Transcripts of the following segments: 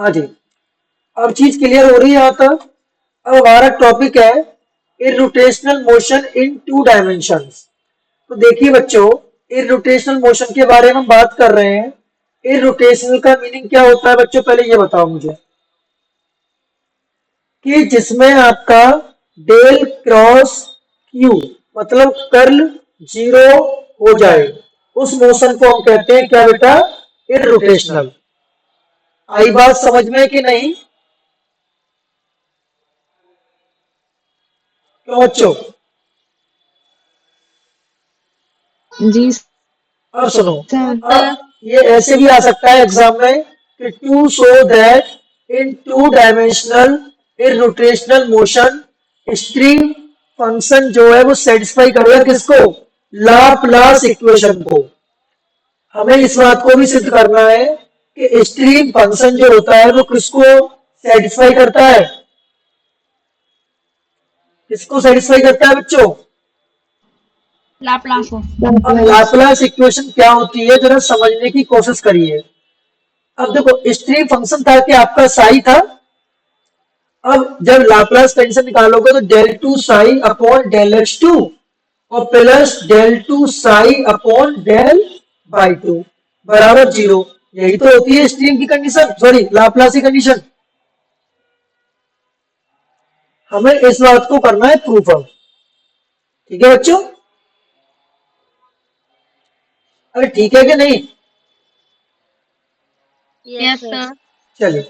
हाँ जी, अब चीज क्लियर हो रही है यहाँ तक। अब हमारा टॉपिक है इररोटेशनल मोशन इन टू डायमेंशंस। तो देखिए बच्चों, इररोटेशनल मोशन के बारे में हम बात कर रहे हैं। इररोटेशनल का मीनिंग क्या होता है बच्चों, पहले ये बताओ मुझे। कि जिसमें आपका डेल क्रॉस क्यू मतलब कर्ल जीरो हो जाए, उस मोशन को हम कहते हैं क्या बेटा, इररोटेशनल। आई बात समझ में कि नहीं? क्यों बच्चों? जी अब सुनो, सर। अब ये ऐसे भी आ सकता है एग्जाम में कि to show that in two dimensional irrotational motion string function जो है वो सेटिस्फाई करेगा किसको, लाप्लास इक्वेशन को। हमें इस बात को भी सिद्ध करना है कि स्ट्रीम फंक्शन जो होता है वो किसको सेटिस्फाई करता है, किसको सेटिस्फाई करता है बच्चों? लाप्लास को। अब लाप्लास इक्वेशन क्या होती है जरा समझने की कोशिश करिए। अब देखो, स्ट्रीम फंक्शन था कि आपका साई था। अब जब लाप्लास टेंशन निकालोगे तो del two psi upon del x two और plus del two psi upon del by two बराबर जीरो। यही तो होती है स्ट्रीम की कंडीशन, सॉरी लाप्लास की कंडीशन। हमें इस बात को करना है प्रूफ अब। ठीक है बच्चों? अरे ठीक है कि नहीं? Yes sir. चलिए,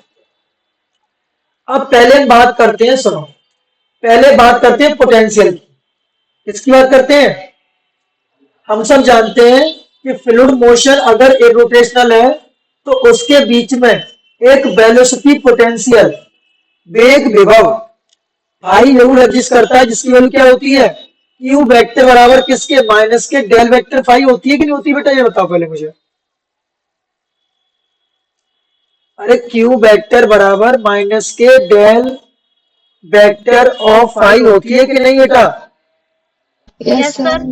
अब पहले हम बात करते हैं, सुनो, पहले बात करते हैं पोटेंशियल की। किसकी बात करते हैं? हम सब जानते हैं कि फ्लूइड मोशन अगर इरोटेशनल है तो उसके बीच में एक वेलोसिटी पोटेंशियल वेग विभव भाई जरूर एग्जिस्ट करता है, जिसकी वैल्यू क्या होती है, क्यू वेक्टर बराबर किसके, माइनस के डेल वेक्टर फाई होती है कि नहीं होती बेटा, ये बताओ पहले मुझे। अरे क्यू वेक्टर बराबर माइनस के डेल वेक्टर ऑफ फाई होती है कि नहीं बेटा? Yes sir.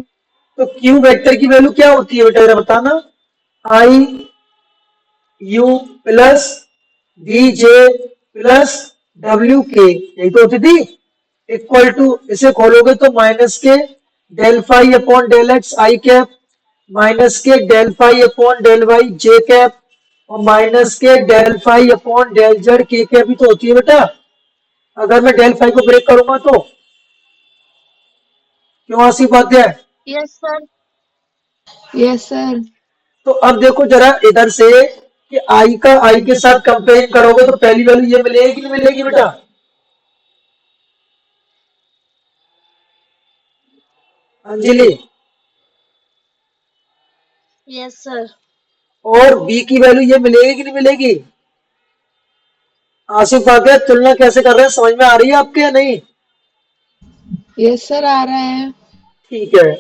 तो क्यू वेक्टर की वैल्यू क्या होती है बेटा, जरा बताना। I u plus v j plus डब्ल्यू के, यही तो होती थी। इक्वल टू, इसे खोलोगे तो माइनस के del phi upon del x i cap, minus के del phi upon del y j cap और माइनस के del phi upon del z k cap भी तो होती है बेटा। अगर मैं डेल फाई को ब्रेक करूंगा तो, क्यों Asif Upadhyay? Yes sir. Yes sir. तो अब देखो जरा इधर से कि आई का आई के साथ कंपेयर करोगे तो पहली वैल्यू ये मिलेगी कि नहीं मिलेगी बेटा? Anjali, yes sir. और बी की वैल्यू ये मिलेगी कि नहीं मिलेगी? आसिफ उपाध्याय तुलना कैसे कर रहे हैं, समझ में आ रही है आपके या नहीं? यस सर, आ रहा है। ठीक है,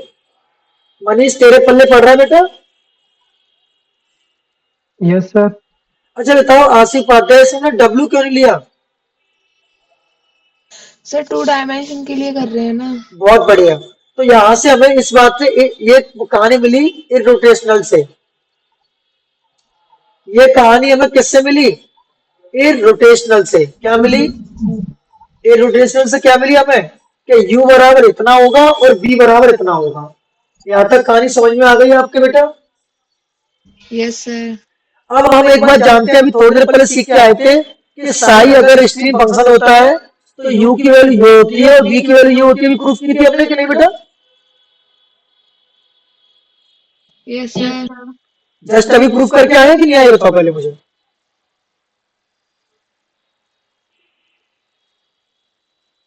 मनीष तेरे पल्ले पड़ रहा है बेटा? Yes sir. अच्छा बताओ आसिफ उपाध्याय से ना डब्ल्यू क्यों नहीं लिया? सर टू डायमेंशन के लिए कर रहे हैं ना। बहुत बढ़िया। तो यहां से हमें इस बात से ये कहानी मिली इररोटेशनल से। ये कहानी हमें किससे मिली? इररोटेशनल से। क्या मिली? इररोटेशनल से क्या मिली हमें कि u बराबर इतना होगा और b बराबर इतना होगा। यहां तक कहानी समझ में आ गई आपके बेटा? Yes sir. अब हम एक बात जानते हैं, अभी थोड़ी देर पहले सीख के आए थे कि साई अगर स्ट्रीम फंक्शन होता है तो u की वैल्यू ये होती है और b की वैल्यू ये होती है। प्रूफ की थी हमने कि नहीं बेटा? Yes sir. जस्ट अभी प्रूफ करके आए कि नहीं आए बताओ पहले मुझे।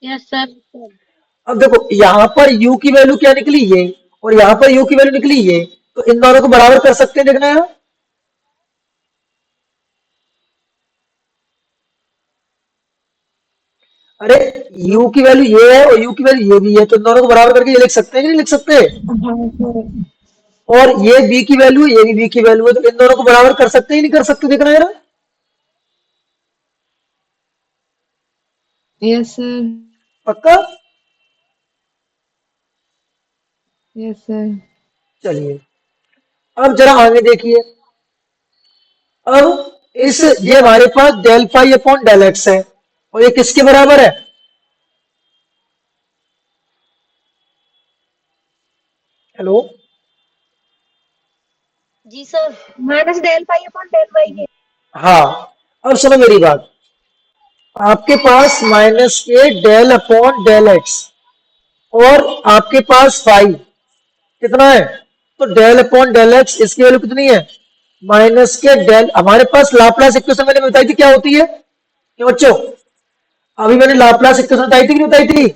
Yes sir. अब देखो यहाँ पर u की वैल्यू क्या निकली ये, और यहाँ पर u की वैल्यू निकली ये, तो इन दोनों को बराबर कर सकते हैं, देखना है। अरे u की वैल्यू ये है और u की वैल्यू ये भी है, तो इन दोनों को बराबर करके ये लिख सकते हैं कि नहीं लिख सकते? हाँ सर। और ये b की वैल्यू ये भी b की वैल्यू है, तो इन दोनों को बराबर कर सकते हैं नहीं कर सकते, देखना है ना। Yes sir. पक्का? Yes sir. चलिए, अब जरा आगे देखिए। अब ये हमारे पास del phi upon del x है और ये किसके बराबर है? हेलो, जी sir. Minus del pi upon del y है। हाँ, अब सुनो मेरी बात। आपके पास माइनस के डेल अपॉन डेल एक्स और आपके पास फाई कितना है? तो डेल अपॉन डेल एक्स इसकी वैल्यू कितनी है? माइनस के डेल। हमारे पास लाप्लास इक्वेशन मैंने बताई थी क्या होती है क्यों बच्चों? अभी मैंने लाप्लास इक्वेशन बताई थी कि नहीं बताई थी?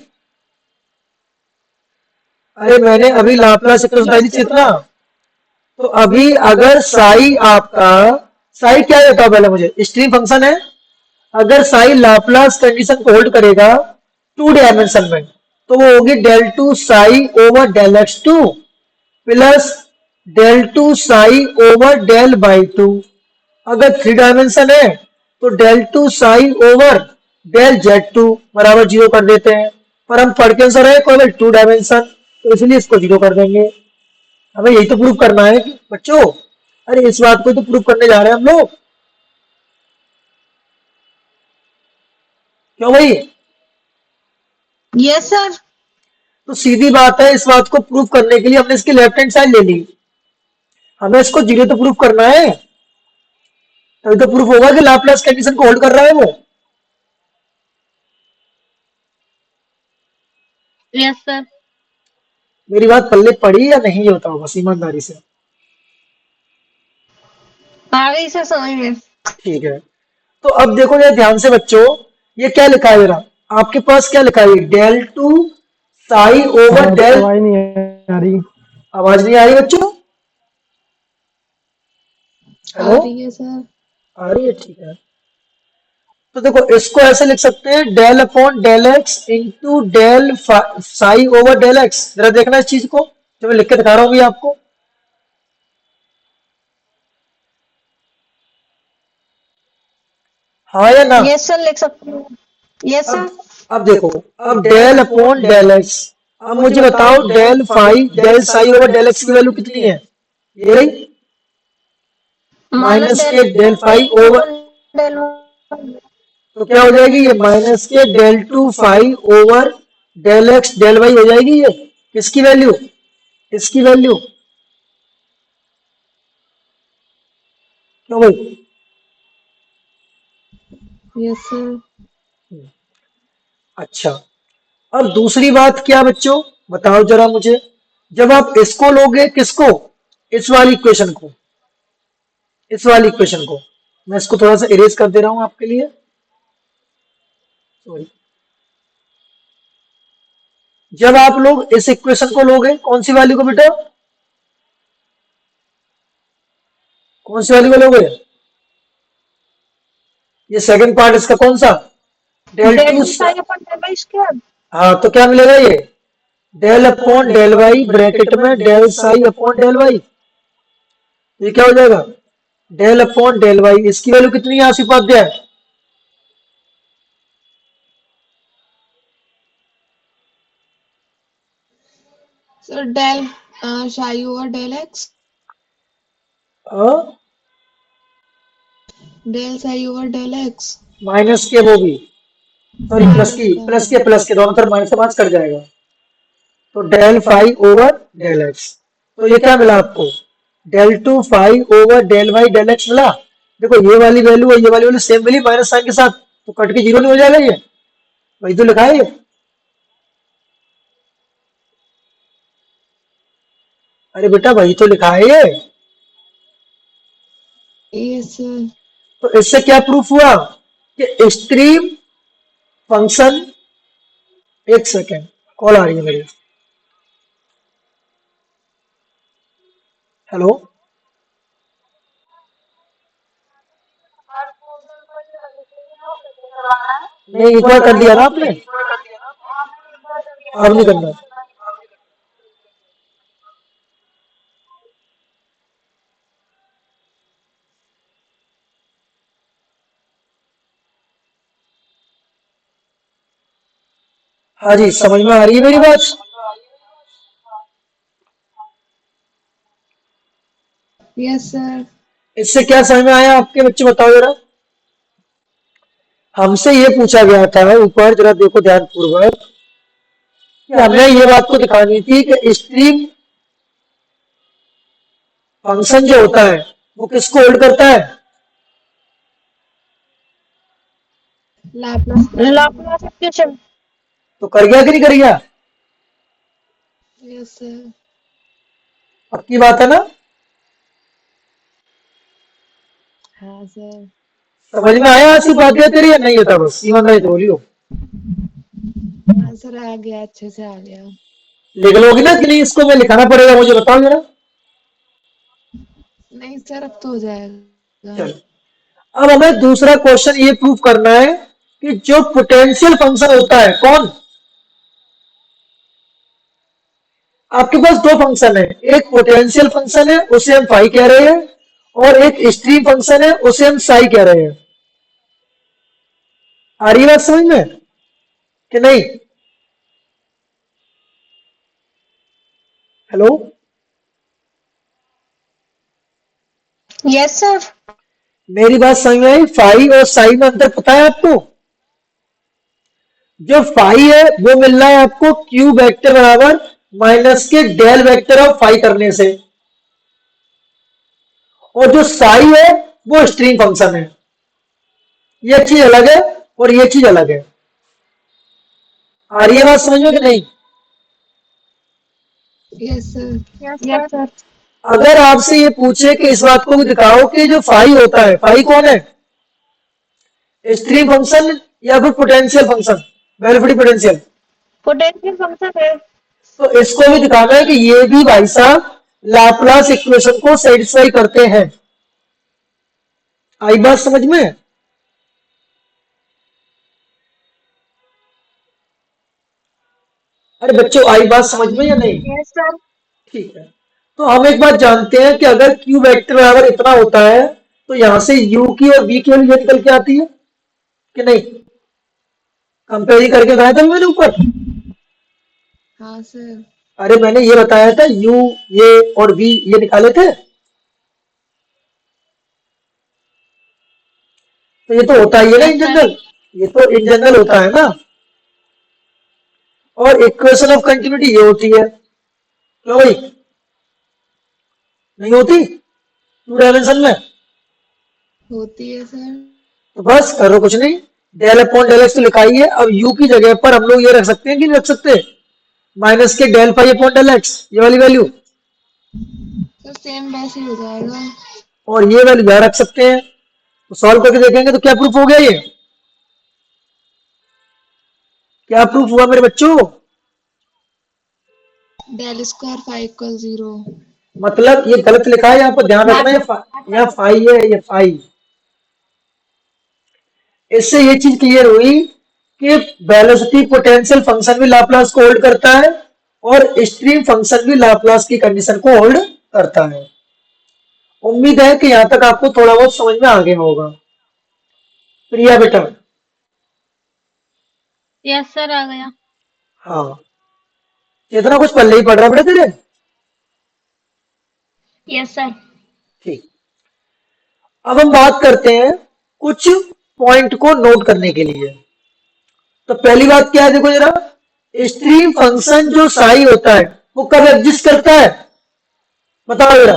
अरे मैंने अभी लाप्लास इक्वेशन बताई थी कितना? तो अभी अगर साई आपका, साई क्या देता है पहले मुझे, स्ट्रीम फंक्शन है। अगर साई लाप्लास कंडीशन को होल्ड करेगा टू डायमेंशन में तो वो होगी del two psi over del x two plus del two psi over del by two. अगर थ्री डायमेंशन है तो del two psi over del Z two बराबर जीरो कर देते हैं। पर हम पढ़ के आंसर है केवल टू डायमेंशन, तो इसलिए इसको जीरो कर देंगे। हमें यही तो प्रूव करना है कि बच्चों, अरे इस बात को तो प्रूव करने जा रहे हैं हम लोग, क्यों भाई? Yes sir. तो सीधी बात है, इस बात को प्रूव करने के लिए हमने इसकी लेफ्ट हैंड साइड ले ली। हमें इसको जीरो तो प्रूव करना है, तभी तो प्रूफ होगा कि लाप्लास कंडीशन को होल्ड कर रहा है वो। Yes sir. मेरी बात पल्ले पड़ी या नहीं, होता होगा बस ईमानदारी से। आ गई सर समझ में। ठीक है, तो अब देखो ये ध्यान से बच्चों, ये क्या लिखा है जरा, आपके पास क्या लिखा है? Del two psi over del. आवाज नहीं आ रही। आवाज नहीं आ रही बच्चों? आ हेलो, रही है सर। आ रही है, ठीक है। तो देखो इसको ऐसे लिख सकते हैं del upon del x into del psi over del X. जरा देखना इस चीज को जो मैं लिख के दिखा रहा हूँ अभी आपको। हाँ या ना? यस सर लिख सकते हो। Yes sir. अब देखो, अब डेल अपॉन डेल एक्स। अब मुझे बताओ del phi del psi over del X की वैल्यू कितनी है? ये रही माइनस माइनस डेल के del phi over. Upon del Y. तो क्या हो जाएगी ये? माइनस के del two phi over del x del Y हो जाएगी ये। किसकी वैल्यू? इसकी वैल्यू। क्यों भाई? Yes sir. अच्छा, अब दूसरी बात क्या बच्चों, बताओ जरा मुझे। जब आप इसको लोगे, किसको? इस वाली इक्वेशन को, इस वाली इक्वेशन को। मैं इसको थोड़ा सा इरेज कर दे रहा हूं आपके लिए, सॉरी। जब आप लोग इस इक्वेशन को लोगे, कौन सी वाली को बेटा? कौन सी वाली को लोगे? ये सेकंड पार्ट इसका कौन सा? Del del two. Two psi upon del y square. हाँ, तो क्या मिलेगा ये? Del upon del y bracket में del psi upon del y. ये क्या हो जाएगा? Del upon del y. इसकी वैल्यू कितनी है Asif Upadhyay? Sir del psi over del x. Del psi over del x. Minus k वो भी, सॉरी प्लस माइनस की, का। प्लस के दोनों तरफ माइनस से माइनस कट जाएगा। तो del phi over del x. तो ये क्या मिला आपको? Del two phi over del y del x मिला। देखो ये वाली वैल्यू और ये वाली वैल्यू सेम मिली माइनस साइन के साथ, तो कट के जीरो नहीं हो जाएगा ये? वही तो लिखा है ये। अरे बेटा वही तो लिखा है ये। Yes sir. तो इससे क्या प्रूफ हुआ कि स्ट्रीम फंक्शन। एक सेकेंड, कॉल आ रही है मेरी। हेलो, नहीं एक बार कर दिया ना आपने, अब नहीं करना। हाँ जी, समझ में आ रही है मेरी बात? Yes sir. इससे क्या समझ में आया आपके बच्चे, बताओ जरा। हमसे ये पूछा गया था ऊपर, जरा देखो ध्यान पूर्वक, कि हमें ये बात को दिखानी थी कि स्ट्रीम फंक्शन जो होता है वो किसको होल्ड करता है। Laplace Laplace equation. तो कर गया कि नहीं कर गया, यस सर। पक्की बात है ना। हाँ सर। समझ में आया ऐसी बात है तेरी, या नहीं होता, बस ईमानदारी से बोलियो। हाँ सर, आ गया, अच्छे से आ गया। लिख लोगी ना कि नहीं, इसको मैं लिखाना पड़ेगा, मुझे बताओ जरा। नहीं सर, अब तो हो जाएगा। चलो, अब हमें दूसरा क्वेश्चन ये प्रूव करना है कि जो पोटेंशियल फंक्शन होता है, कौन, आपके पास दो फंक्शन है, एक पोटेंशियल फंक्शन है उसे हम फाई कह रहे हैं, और एक स्ट्रीम फंक्शन है उसे हम साई कह रहे हैं। आ रही बात समझ में कि नहीं। Hello, yes sir. मेरी बात समझ में आई। फाई और साई में अंतर पता है आपको। जो फाई है वो मिल रहा है आपको क्यू वेक्टर बराबर माइनस के डेल वेक्टर ऑफ फाई करने से, और जो साई है वो स्ट्रीम फंक्शन है। ये चीज अलग है और ये चीज अलग है। आ रही है बात समझ में कि नहीं। Yes sir. Yes sir. अगर आपसे ये पूछे कि इस बात को भी दिखाओ कि जो फाई होता है, फाई कौन है, स्ट्रीम फंक्शन या फिर potential function, velocity potential, potential function है। तो इसको भी दिखाना है कि ये भी भाई साहब लाप्लास इक्वेशन को सेटिस्फाई करते हैं। आई बात समझ में। अरे बच्चों, आई बात समझ में या नहीं। Yes sir. ठीक है, तो हम एक बात जानते हैं कि अगर क्यू वेक्टर बराबर इतना होता है तो यहां से u की और v की वैल्यू निकल के आती है कि नहीं। कंपेरिजन करके बताया था मैंने ऊपर। हाँ सर। अरे मैंने ये बताया था u, ये और v ये निकाले थे। तो ये तो होता ही है ना इन जनरल, ये तो इन जनरल होता है ना। और इक्वेशन ऑफ कंटिन्यूटी ये होती है, क्यों भाई, नहीं होती टू डायमेंशन में। होती है सर। तो बस करो कुछ नहीं, डेल अपॉन डेल एक्स तो लिखा ही है। अब u की जगह पर हम लोग ये रख सकते हैं कि नहीं रख सकते, माइनस के del phi upon del x, ये वाली वैल्यू, सर सेम वैसे ही हो जाएगा। और ये वैल्यू यहां रख सकते हैं। तो सॉल्व करके देखेंगे तो क्या प्रूफ हो गया, ये क्या प्रूफ हुआ मेरे बच्चों। Del square five equal 0। मतलब ये गलत लिखा है, यहाँ पर ध्यान रखना, यहाँ फाई है, ये फाई। इससे ये चीज क्लियर हुई कि वेलोसिटी पोटेंशियल फंक्शन भी लाप्लास को होल्ड करता है और स्ट्रीम फंक्शन भी लाप्लास की कंडीशन को होल्ड करता है। उम्मीद है कि यहां तक आपको थोड़ा बहुत समझ में आ गया होगा। प्रिया बेटा। यस सर, आ गया। हाँ, इतना कुछ पहले ही पढ़ रहा बेटा तेरे। Yes sir. ठीक, अब हम बात करते हैं कुछ पॉइंट को नोट करने के लिए। तो पहली बात क्या है, देखो जरा, स्ट्रीम फंक्शन जो साई होता है वो कब एग्जिस्ट करता है, बताओ जरा,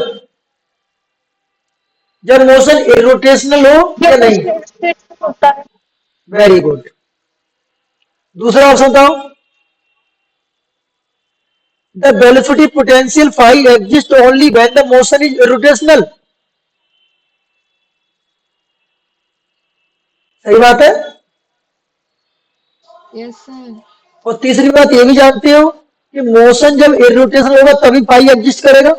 जब मोशन इरोटेशनल हो या नहीं। होता है। Very good. दूसरा ऑप्शन बताओ, the velocity potential phi exist only when the motion is irrotational. सही बात है। Yes sir. और तीसरी बात ये भी जानते हो कि मोशन जब इरोटेशनल होगा तभी फाई एग्जिस्ट करेगा।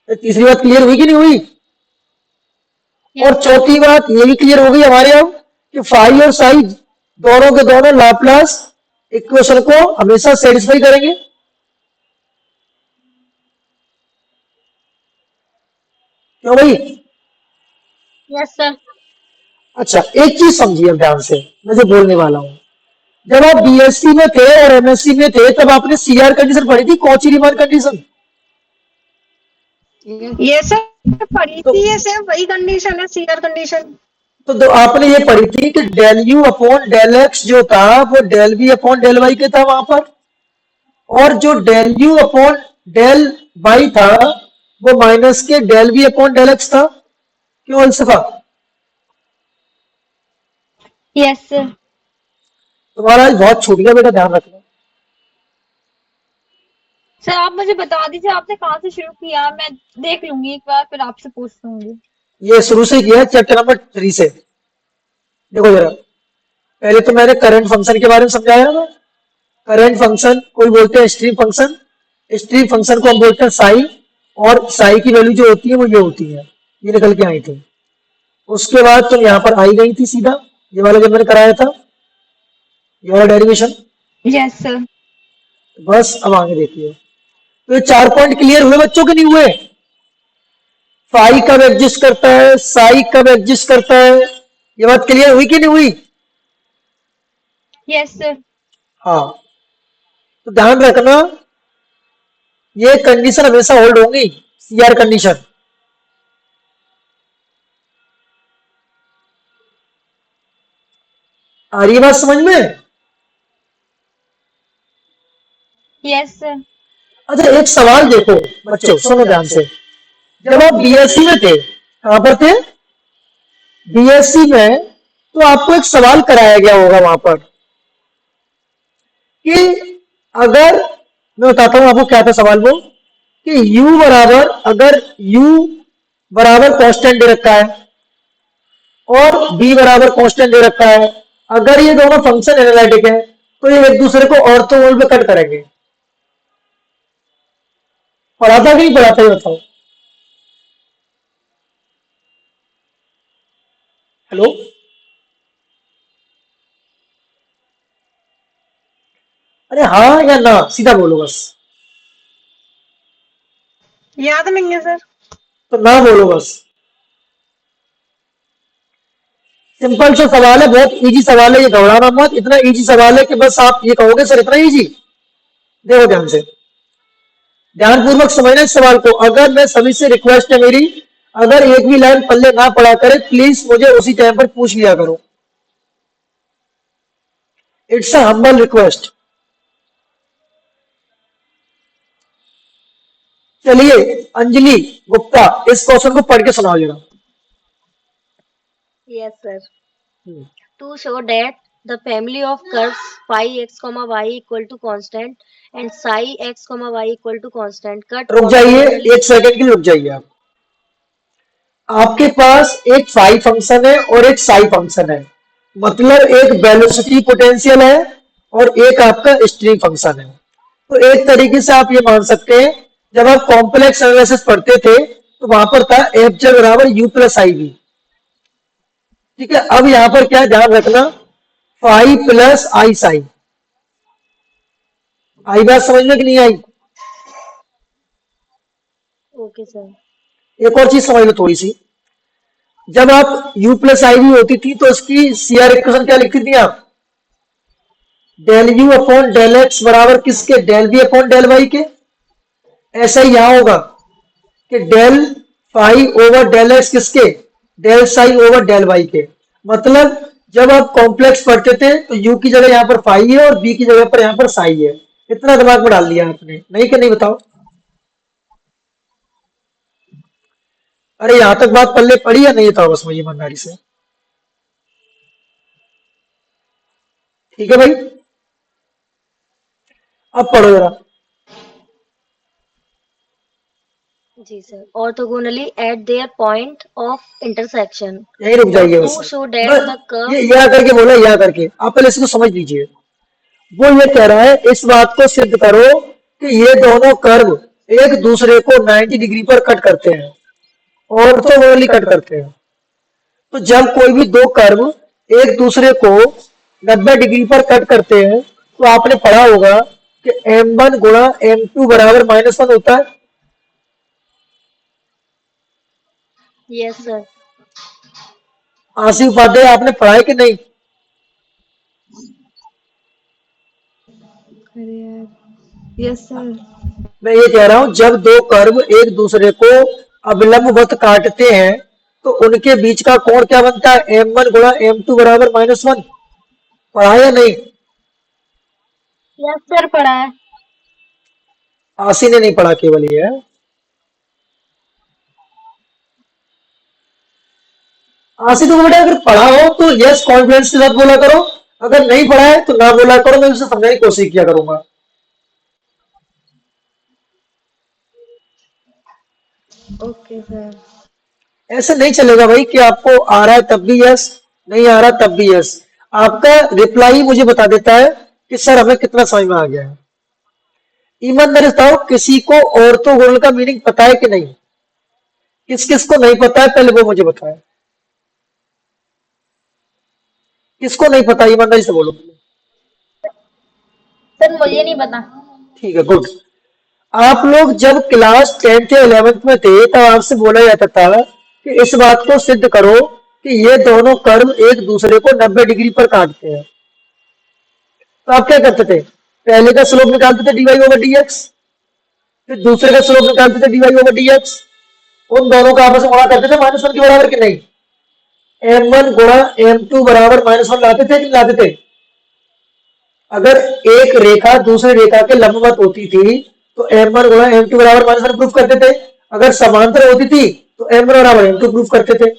तीसरी बात क्लियर हुई कि नहीं हुई। और चौथी बात ये भी क्लियर हो गई हमारे अब कि फाई और साई दोनों के दोनों लाप्लास इक्वेशन को हमेशा सेटिस्फाई करेंगे। क्यों भाई। Yes sir. अच्छा, एक चीज समझिए अब ध्यान से, मैं जो बोलने वाला हूं। जब आप बीएससी में थे और एमएससी में थे तब आपने सीआर कंडीशन पढ़ी थी, कौची रीमान कंडीशन। ये सर पढ़ी तो थी, ये सेम वही कंडीशन है, सीआर कंडीशन। तो आपने ये पढ़ी थी कि del u upon del x जो था वो del b upon del y के था वहां पर, और जो del u upon del y था वो माइनस के del b upon del x था। क्यों अलसफा? Yes sir. तुम्हारा आज बहुत छूट गया बेटा, ध्यान रखना। सर आप मुझे बता दीजिए आपने कहाँ से शुरू किया, मैं देख लूंगी एक बार फिर आपसे पूछ लूंगी। ये शुरू से किया चैप्टर नंबर 3 से। देखो जरा, पहले तो मैंने करंट फंक्शन के बारे में समझाया था। करंट फंक्शन कोई बोलते हैं स्ट्रीम फंक्शन, स्ट्रीम फंक्शन को हम बोलते हैं साई, और साई की वैल्यू जो होती है वो ये होती है, ये निकल के आई थी। उसके बाद तुम यहाँ पर आई गई थी सीधा, ये वाला जब मैंने कराया था, ये वाला डेरिवेशन। Yes sir. बस अब आगे देखिए, तो ये 4 पॉइंट क्लियर हुए बच्चों के नहीं हुए? फाई कब एग्जिस्ट करता है, साई कब एग्जिस्ट करता है, ये बात क्लियर हुई कि नहीं हुई? Yes sir. हाँ, तो ध्यान रखना ये कंडीशन हमेशा होल्ड होंगी, सीआर कंडीशन। आ रही है बात समझ में? Yes sir. अच्छा एक सवाल देखो बच्चों, सुनो ध्यान से। जब आप बीएससी में थे, कहां पर थे? बीएससी में, तो आपको एक सवाल कराया गया होगा वहां पर कि अगर, मैं बताता हूं आपको क्या था सवाल वो, कि u बराबर, अगर u बराबर कांस्टेंट दे रखा है और b बराबर कांस्टेंट दे रखा है, अगर ये दोनों फंक्शन एनालिटिक है तो ये एक दूसरे को ऑर्थोगोनल पे कट करेंगे। पढ़ा था कि नहीं पढ़ा था ये बताओ? हेलो, अरे हाँ या ना, सीधा बोलो बस। याद नहीं है सर। तो ना बोलो बस। सिंपल सा सवाल है, बहुत इजी सवाल है, ये घबराना मत, इतना इजी सवाल है कि बस आप ये कहोगे सर इतना इजी। देखो ध्यान से, ध्यानपूर्वक समझना इस सवाल को। अगर, मैं सभी से रिक्वेस्ट है मेरी, अगर एक भी लाइन पल्ले ना पढ़ा करे प्लीज मुझे उसी टाइम पर पूछ लिया करो, इट्स अ हम्बल रिक्वेस्ट। चलिए अंजलि गुप्ता, इस क्वेश्चन को पढ़ के सुनाओ जरा। Yes, sir. To show that the family of curves phi x comma y equal to constant and psi x comma y equal to constant cut रुक जाइए, orthogonally. एक सेकंड के लिए रुक जाइए आप। आपके पास एक फाई फंक्शन है और एक साई फंक्शन है, मतलब एक वेलोसिटी पोटेंशियल है और एक आपका स्ट्रीम फंक्शन है। तो एक तरीके से आप ये मान सकते हैं, जब आप कॉम्प्लेक्स एनालिसिस पढ़ते थे तो वहां पर था एफ जे बराबर यू प्लस आई बी। ठीक है, अब यहां पर क्या ध्यान रखना, फाई प्लस आई साई। आई बात समझ में कि नहीं आई? Okay, sir. एक और चीज समझ लो थोड़ी सी, जब आप u प्लस आई भी होती थी तो उसकी सीआर इक्वेशन क्या लिखती थी आप? Del u upon del x बराबर किसके? Del b upon del y के। ऐसा ही यहां होगा कि del phi over del x किसके? Del psi over del y के। मतलब जब आप कॉम्प्लेक्स पढ़ते थे तो u की जगह यहां पर फाई है और b की जगह पर यहां पर साई है। इतना दिमाग में डाल दिया आपने, नहीं कि नहीं बताओ? अरे यहां तक बात पल्ले पड़ी या नहीं था? बस मुझे ईमानदारी से, ठीक है भाई, अब पढ़ो जरा। जी sir. Orthogonally at their point of intersection. यही रुक जाइए To बस। show that बस the curve. ये या करके बोला, या करके आप पहले इसको समझ लीजिए। वो ये कह रहा है इस बात को सिद्ध करो कि ये दोनों कर्व एक दूसरे को 90 डिग्री पर कट करते हैं, ऑर्थोगोनली कट करते हैं। तो जब कोई भी दो कर्व एक दूसरे को 90 डिग्री पर कट करते हैं तो आपने पढ़ा होगा कि m1 गुणा m2 बराबर -1 होता है। Yes, sir. आसिफ उपाध्याय आपने पढ़ा है कि नहीं? अरे यार, यस सर। मैं ये कह रहा हूं जब दो कर्व एक दूसरे को अविलंबवत काटते हैं तो उनके बीच का कोण क्या बनता है? m1 गुणा m2 बराबर -1। पढ़ा या नहीं? यस सर, पढ़ा है। आशी ने नहीं पढ़ा, केवल ये है। आशी तो बेटा अगर पढ़ा हो तो यस कॉन्फिडेंस के साथ बोला करो, अगर नहीं पढ़ा है तो ना बोला करो, मैं उसे समझाने की कोशिश किया करूंगा। Okay sir. ऐसे नहीं चलेगा भाई कि आपको आ रहा है तब भी यस, नहीं आ रहा तब भी यस। आपका रिप्लाई मुझे बता देता है कि सर हमें कितना समझ में आ गया है। ईमानदारी बताओ, किसी को ऑर्थोगोनल का मीनिंग पता है कि नहीं? किस किस को नहीं पता है पहले वो मुझे बताए। किसको नहीं पता, ईमानदारी से बोलो। सर मुझे नहीं पता। ठीक है, गुड। आप लोग जब क्लास 10th या 11th में थे तब आपसे बोला जाता था कि इस बात को सिद्ध करो कि ये दोनों कर्व एक दूसरे को 90 डिग्री पर काटते हैं। तो आप क्या करते थे? पहले का स्लोप निकालते थे dy ओवर dx, फिर दूसरे का स्लोप निकालते थे dy ओवर dx। उन दोनों का आपस में गुणा करते थे -1 के बराबर कि नहीं? m1 गुणा m2 बराबर -1 लाते थे कि नहीं लाते थे? अगर एक रेखा दूसरी रेखा के लंबवत होती थी तो m1 गुणा m2 बराबर -1 प्रूफ करते थे। अगर समांतर होती थी तो m1 बराबर m2 प्रूफ करते थे।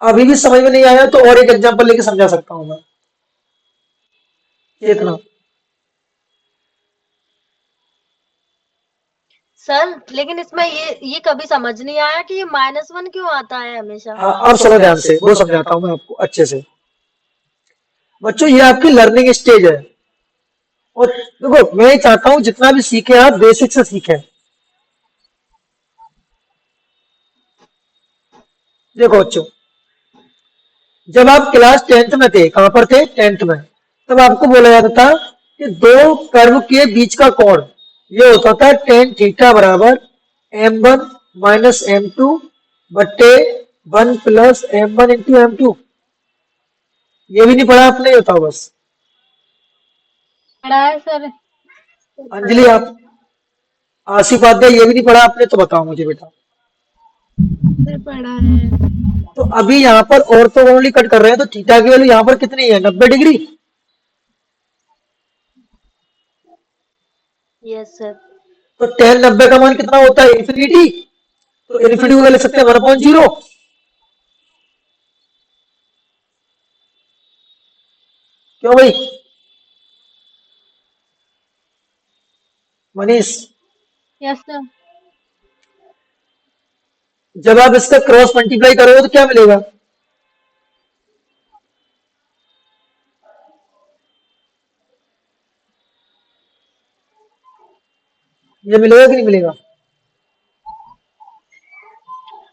अभी भी समझ में नहीं आया तो और एक एग्जांपल लेके समझा सकता हूं मैं। इतना सर लेकिन इसमें ये कभी समझ नहीं आया कि ये -1 क्यों आता है हमेशा। हाँ, अब सुनो ध्यान से, वो समझाता हूं मैं आपको अच्छे से। बच्चों ये आपकी लर्निंग स्टेज है और देखो मैं चाहता हूं जितना भी सीखे आप बेसिक से सीखें। देखो बच्चों, जब आप क्लास 10th में थे, कहां पर थे? 10th में। तब आपको बोला जाता था कि दो कर्व के बीच का कोण ये होता था tan थीटा बराबर m1 माइनस m2 बट्टे 1 प्लस m1 इंटू m2। ये भी नहीं पढ़ा आपने? ये बताओ बस। पढ़ा है सर। अंजलि, आप आसिफ उपाध्याय, ये भी नहीं पढ़ा आपने? तो बताओ मुझे बेटा। सर पढ़ा है। तो अभी यहाँ पर ऑर्थोगोनली कट कर रहे हैं तो थीटा की वैल्यू यहाँ पर कितनी है? 90 डिग्री। Yes sir. तो tan 90 का मान कितना होता है? इन्फिनिटी। तो इन्फिनिटी को लिख सकते हैं 1/0। क्यों भाई मनीष? Yes sir. जब आप इसका क्रॉस मल्टीप्लाई करोगे तो क्या मिलेगा? ये मिलेगा कि नहीं मिलेगा?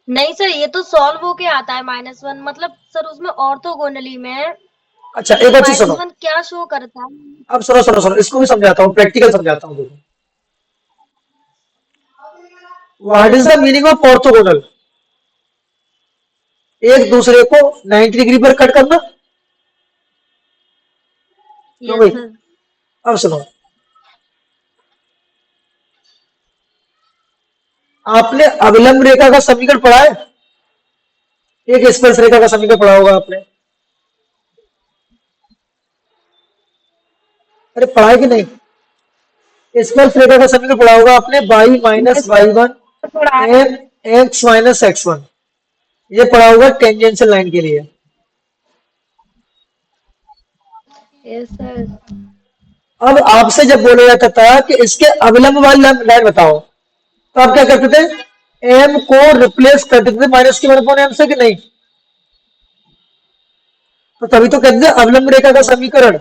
नहीं सर, ये तो सॉल्व होके आता है -1, मतलब सर उसमें ऑर्थोगोनली में अच्छा, ये एक और चीज सुनो। -1 क्या शो करता है। अब सुनो सुनो सुनो, इसको भी समझाता हूँ, प्रैक्टिकल समझाता हूँ। देखो, what is the meaning of orthogonal? एक दूसरे को 90 डिग्री पर कट करना। क्यों यस भाई? सर। अब सुनो, आपने अविलंब रेखा का समीकरण पढ़ा है? एक स्पर्श रेखा का समीकरण पढ़ा होगा आपने। अरे पढ़ा है कि नहीं? स्पर्श रेखा का समीकरण पढ़ा होगा आपने, y माइनस y1 पढ़ा है। N x minus x1। ये पढ़ा होगा टेंजेंशियल लाइन के लिए। Yes sir. अब आपसे जब बोला जाता था कि इसके अविलंब वाली लाइन बताओ तो आप क्या करते थे? m को रिप्लेस कर देते थे माइनस के 1/m से कि नहीं? तो तभी तो कहते थे अविलंब रेखा का समीकरण।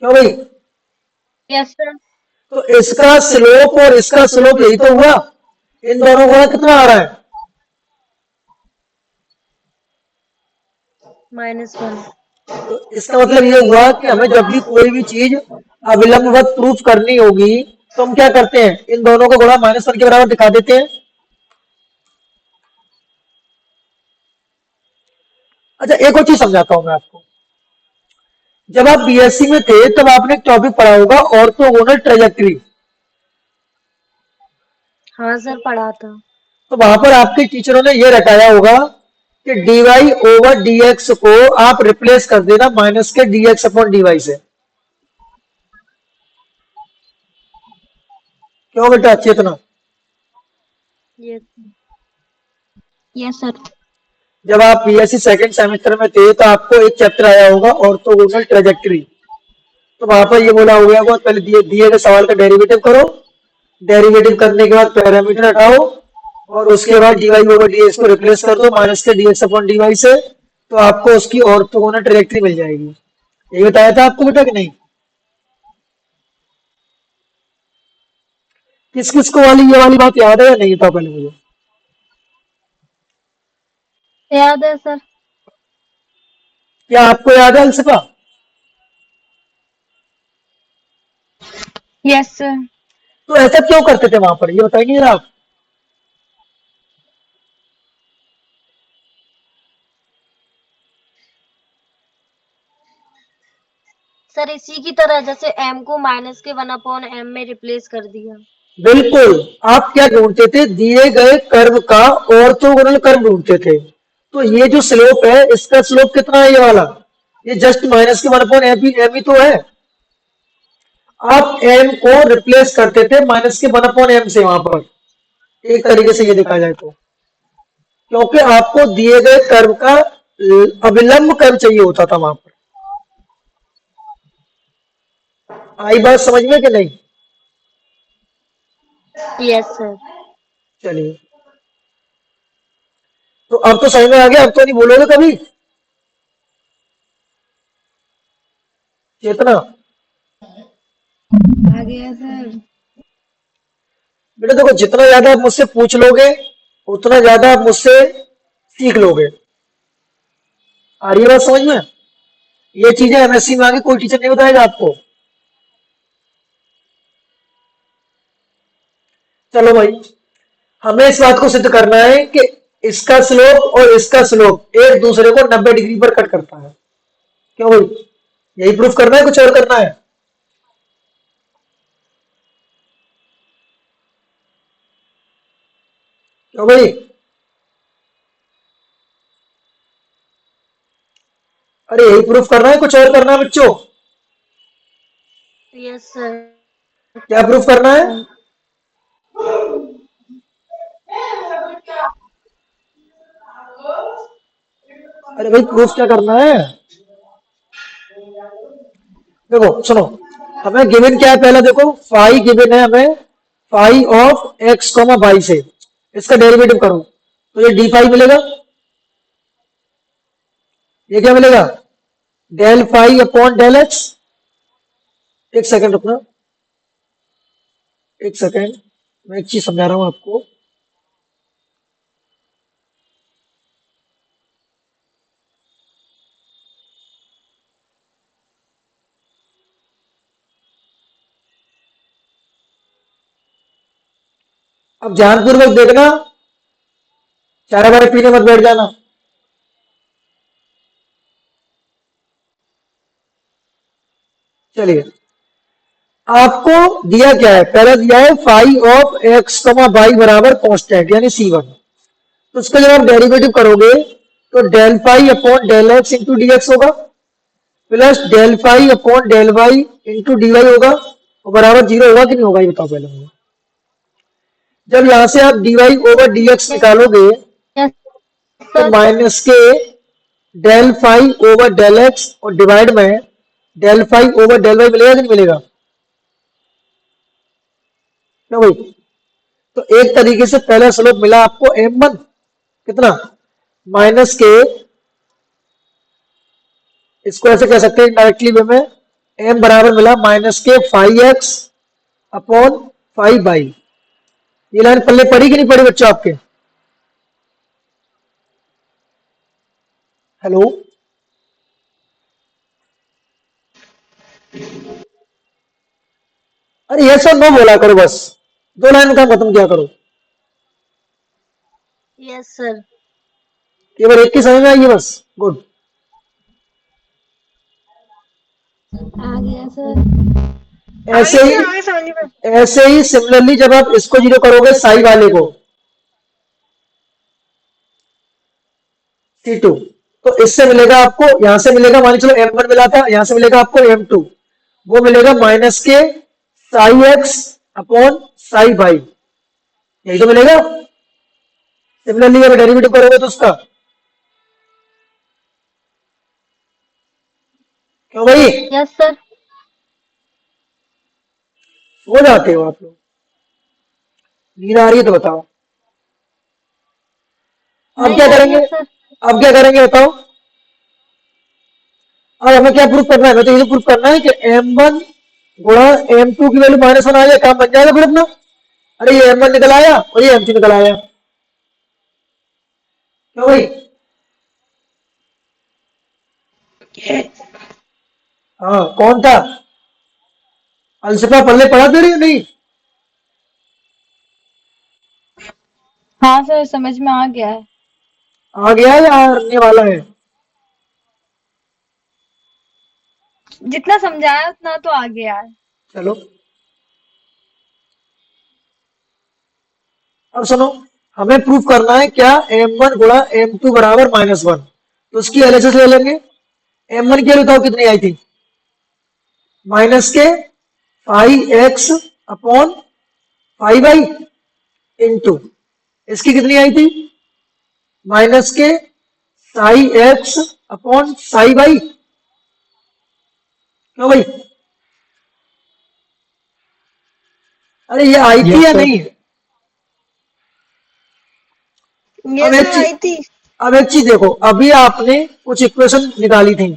क्यों भाई? Yes sir. तो इसका स्लोप और इसका स्लोप यही तो हुआ। इन दोनों का कितना आ रहा है? -1। तो इसका मतलब ये हुआ कि हमें जब भी कोई भी चीज अविलंबवत प्रूफ करनी होगी तो हम क्या करते हैं? इन दोनों को गुणा -1 के बराबर दिखा देते हैं। अच्छा, एक और चीज समझाता हूं मैं आपको। जब आप बीएससी में थे तब आपने एक टॉपिक पढ़ा होगा ऑर्थोगोनल ट्रेजेक्टरी। हाँ सर, पढ़ा था। तो वहां पर आपके टीचरों ने ये रटाया होगा कि dy ओवर dx को आप रिप्लेस कर देना माइनस के dx अपॉन dy से। क्यों बेटा चेतना? Yes, yes sir. जब आप बीएससी सेकंड सेमेस्टर में थे तो आपको एक चैप्टर आया होगा ऑर्थोगोनल ट्रेजेक्टरी। तो वहां पर ये बोला हो गया होगा पहले दिए दिए गए सवाल का डेरिवेटिव करो, डेरिवेटिव करने के बाद पैरामीटर हटाओ और उसके बाद dy ओवर dx को रिप्लेस कर दो माइनस के dx अपॉन dy से, तो आपको उसकी ऑर्थोगोनल ट्रेजेक्टरी मिल जाएगी। ये बताया था आपको बेटा कि नहीं? किस किस को वाली ये वाली बात याद है या नहीं था पहले मुझे? याद है सर। क्या आपको याद है अलसफा? Yes sir. तो ऐसा क्यों करते थे वहां पर, ये बताएंगे जरा आप? सर इसी की तरह जैसे m को माइनस के 1/m में रिप्लेस कर दिया। बिल्कुल। आप क्या ढूंढते थे? दिए गए कर्व का ऑर्थोगोनल कर्व ढूंढते थे। तो ये जो स्लोप है इसका स्लोप कितना है ये वाला? ये जस्ट माइनस के 1/m ही तो है। आप m को रिप्लेस करते थे माइनस के 1/m से वहां पर, एक तरीके से ये देखा जाए तो, क्योंकि आपको दिए गए कर्व का अविलंब कर्व चाहिए होता था वहां पर। आई बात समझ में कि नहीं? Yes sir. चलिए, तो अब तो समझ में आ गया, अब तो नहीं बोलोगे कभी चेतना? आ गया सर। बेटा देखो, जितना ज्यादा आप मुझसे पूछ लोगे उतना ज्यादा आप मुझसे सीख लोगे। आ रही है बात समझ में? ये चीजें एमएससी में आगे कोई टीचर नहीं बताएगा आपको। चलो भाई, हमें इस बात को सिद्ध करना है कि इसका स्लोप और इसका स्लोप एक दूसरे को 90 डिग्री पर कट करता है। क्यों भाई, यही प्रूफ करना है, कुछ और करना है? क्यों भाई? अरे यही प्रूफ करना है, कुछ और करना है बच्चों? Yes sir. क्या प्रूफ करना है? अरे भाई प्रूफ क्या करना है? देखो सुनो, हमें गिवन क्या है पहले देखो, फाई गिवन है हमें, phi of x comma y से इसका डेरिवेटिव करो तो ये डी फाई मिलेगा। ये क्या मिलेगा? Del phi upon del x. एक सेकंड रुकना, एक सेकंड, मैं एक चीज समझा रहा हूं आपको। अब ध्यानपूर्वक देखना, चाय वाय पीने मत बैठ जाना। चलिए, आपको दिया क्या है? पहले दिया है phi of x comma y बराबर कांस्टेंट यानी C1। तो उसका जब आप डेरिवेटिव करोगे तो del phi upon del x into d x होगा plus del phi upon del y into d y होगा, और बराबर जीरो होगा कि नहीं होगा ये बताओ पहले मुझे। जब यहां से आप d y over d x निकालोगे यस तो सर। माइनस के del phi over del x और डिवाइड में del phi over del y मिलेगा कि नहीं मिलेगा? क्या भाई? तो एक तरीके से पहला स्लोप मिला आपको m1 कितना, माइनस के, इसको ऐसे कह सकते हैं डायरेक्टली वे में, m बराबर मिला माइनस के five x upon five by. ये लाइन पल्ले पड़ी कि नहीं पड़ी बच्चों आपके? हेलो, अरे ये सब नो बोला करो, बस दो लाइन का खत्म किया करो। Yes sir. केवल एक की समझ में आई है बस, गुड। आ गया सर। ऐसे ही आगे समझ में। ऐसे ही सिमिलरली जब आप इसको जीरो करोगे साई वाले को C2, तो इससे मिलेगा आपको, यहां से मिलेगा, मान चलो M1 मिला था, यहां से मिलेगा आपको M2, वो मिलेगा माइनस के psi x upon psi y, यही तो मिलेगा। सिमिलरली अगर डेरिवेटिव करोगे तो उसका, क्यों भाई यस सर। हो जाते हो आप लोग, नींद आ रही है तो बताओ। अब क्या करेंगे, सर। अब क्या करेंगे बताओ। अब हमें क्या प्रूफ करना है, हमें तो ये प्रूफ करना है कि M1 गुणा M2 की वैल्यू -1 आ जाए, काम बन जाएगा फिर अपना। अरे ये M1 निकल आया और ये M2 निकल आया, क्यों भाई। हाँ कौन था, अलसफा पल्ले पढ़ा दे रही हो नहीं। हाँ सर, समझ में आ गया है। आ गया है या आने वाला है। जितना समझाया उतना तो आ गया है। चलो अब सुनो, हमें प्रूफ करना है क्या, M1 गुणा M2 बराबर -1, तो उसकी एलएचएस ले लेंगे। M1 की वैल्यू बताओ कितनी आई थी, माइनस के फाइव एक्स अपॉन फाइव आई इंटू, इसकी कितनी आई थी, माइनस के psi x upon psi by, क्यों भाई। अरे ये आई थी या नहीं। ये अब एक सर चीज, आई थी। अब एक चीज देखो, अभी आपने कुछ इक्वेशन निकाली थी,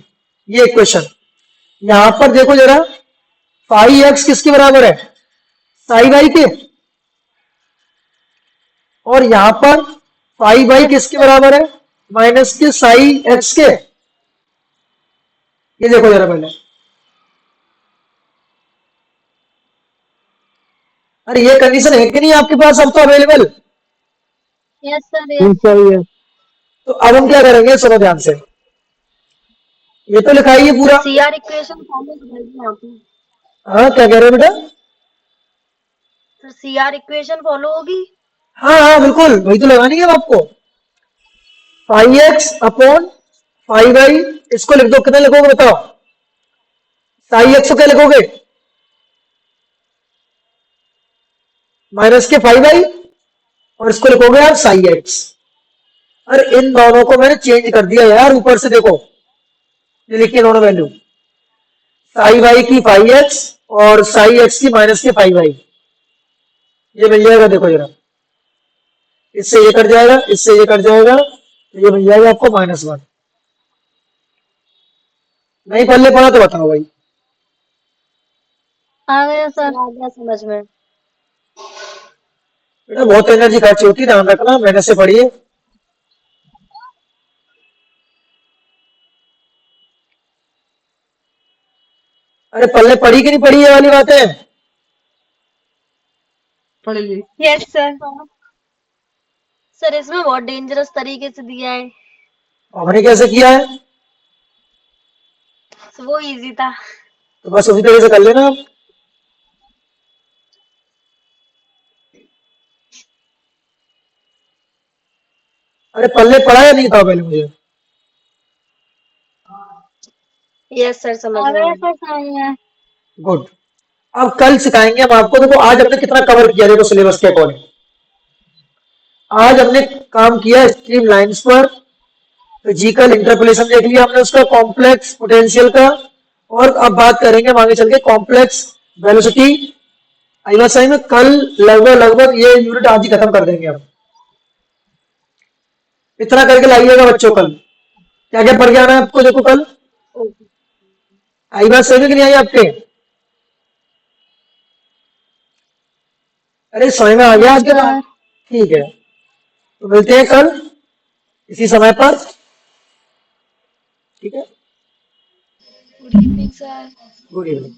ये इक्वेशन, यहां पर देखो जरा, फाइव एक्स किसके बराबर है, साई बाई के, और यहां पर फाइव बाई किसके बराबर है, माइनस के साई एक्स के। ये देखो जरा पहले, अरे ये कंडीशन है कि नहीं आपके पास अब तो अवेलेबल। Yes sir. ठीक यस। सही है। तो अब हम क्या करेंगे, सुनो ध्यान से, ये तो लिखा ही है सर पूरा। सीआर इक्वेशन फॉलो करेंगे आप। हाँ क्या कह रहे हो बेटा। सर सीआर इक्वेशन फॉलो होगी। हाँ हाँ बिल्कुल, वही तो लगानी है अब आपको, फाइव एक्स अपॉन फाइव आई, इसको लिख दो, कितना लिखोगे बताओ, साई एक्स को क्या लिखोगे, माइनस के फाइव आई, और इसको लिखोगे आप साई एक्स। अरे इन दोनों को मैंने चेंज कर दिया यार, ऊपर से देखो, ये लिखिए दोनों वैल्यू, साई वाई की फाइव एक्स और साई एक्स की माइनस के फाइव आई, ये मिल जाएगा, देखो जरा, इससे ये कट जाएगा, इससे ये कट जाएगा, तो ये मिल जाएगा आपको -1। नहीं पहले पढ़ा तो बताओ भाई। आ गया सर। आ गया समझ में। बेटा बहुत एनर्जी खर्च होती है, ध्यान रखना, मेहनत से पढ़िए। अरे पल्ले पढ़ी कि नहीं पढ़ी ये वाली बातें। पढ़ ली। Yes sir. सर इसमें बहुत डेंजरस तरीके से दिया है। हमने कैसे किया है, सर वो इजी था। तो बस उसी तरीके से कर लेना आप। अरे पल्ले पढ़ा या नहीं था पहले मुझे। यस सर समझ आ में। गया सर, समझ में। गुड। अब कल सिखाएंगे हम आपको, देखो आज हमने कितना कवर किया, देखो सिलेबस के अकॉर्डिंग, आज हमने काम किया स्ट्रीम लाइंस पर, फिजिकल इंटरपोलेशन देख लिया हमने उसका, कॉम्प्लेक्स पोटेंशियल का, और अब बात करेंगे हम आगे चल के कॉम्प्लेक्स वेलोसिटी। आई बात सही में, कल लगभग लगभग ये यूनिट आज ही खत्म कर देंगे हम, इतना करके लाइएगा बच्चों कल, क्या क्या पढ़ के आना है आपको, देखो कल। आई बात सही में कि नहीं आई आपके, अरे समय में आ गया आज के बाद, ठीक है, तो मिलते हैं कल इसी समय पर, ठीक है, good evening sir. Good evening.